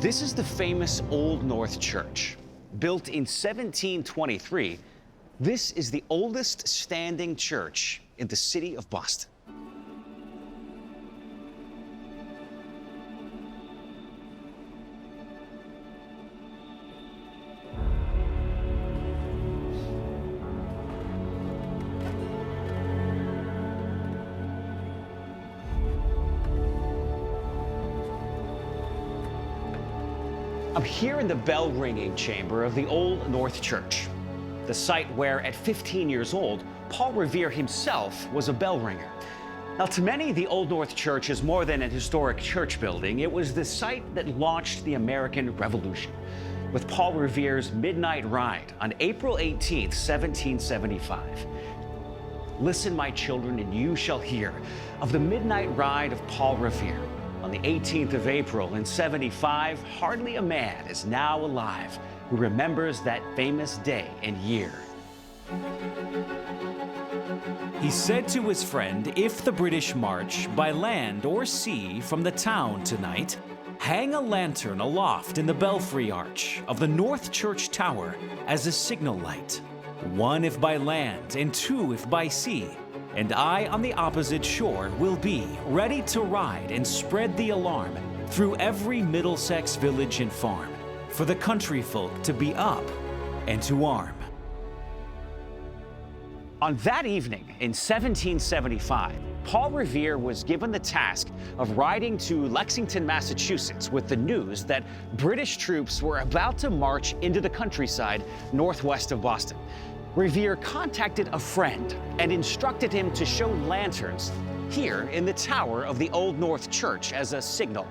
This is the famous Old North Church. Built in 1723, this is the oldest standing church in the city of Boston. I'm here in the bell-ringing chamber of the Old North Church, the site where, at 15 years old, Paul Revere himself was a bell ringer. Now, to many, the Old North Church is more than an historic church building. It was the site that launched the American Revolution, with Paul Revere's midnight ride on April 18th, 1775. Listen, my children, and you shall hear of the midnight ride of Paul Revere. On the 18th of April in 75, hardly a man is now alive who remembers that famous day and year. He said to his friend, if the British march by land or sea from the town tonight, hang a lantern aloft in the belfry-arch of the North Church Tower as a signal light. 1 if by land and 2 if by sea. And I on the opposite shore will be ready to ride and spread the alarm through every Middlesex village and farm, for the country folk to be up and to arm. On that evening in 1775, Paul Revere was given the task of riding to Lexington, Massachusetts with the news that British troops were about to march into the countryside northwest of Boston. Revere contacted a friend and instructed him to show lanterns here in the tower of the Old North Church as a signal.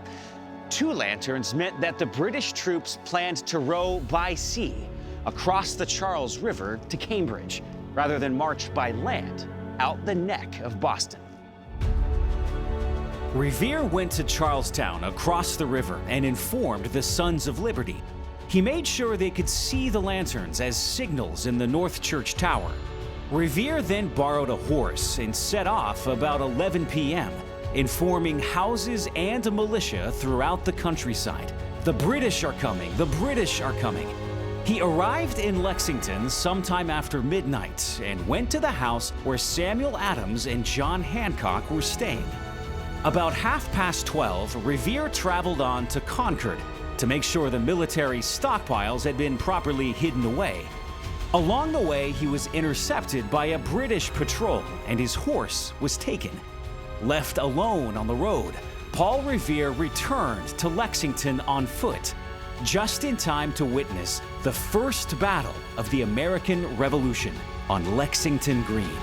2 lanterns meant that the British troops planned to row by sea across the Charles River to Cambridge, rather than march by land out the neck of Boston. Revere went to Charlestown across the river and informed the Sons of Liberty. He made sure they could see the lanterns as signals in the North Church Tower. Revere then borrowed a horse and set off about 11 p.m., informing houses and a militia throughout the countryside. The British are coming, the British are coming. He arrived in Lexington sometime after midnight and went to the house where Samuel Adams and John Hancock were staying. About 12:30, Revere traveled on to Concord to make sure the military stockpiles had been properly hidden away. Along the way, he was intercepted by a British patrol and his horse was taken. Left alone on the road, Paul Revere returned to Lexington on foot, just in time to witness the first battle of the American Revolution on Lexington Green.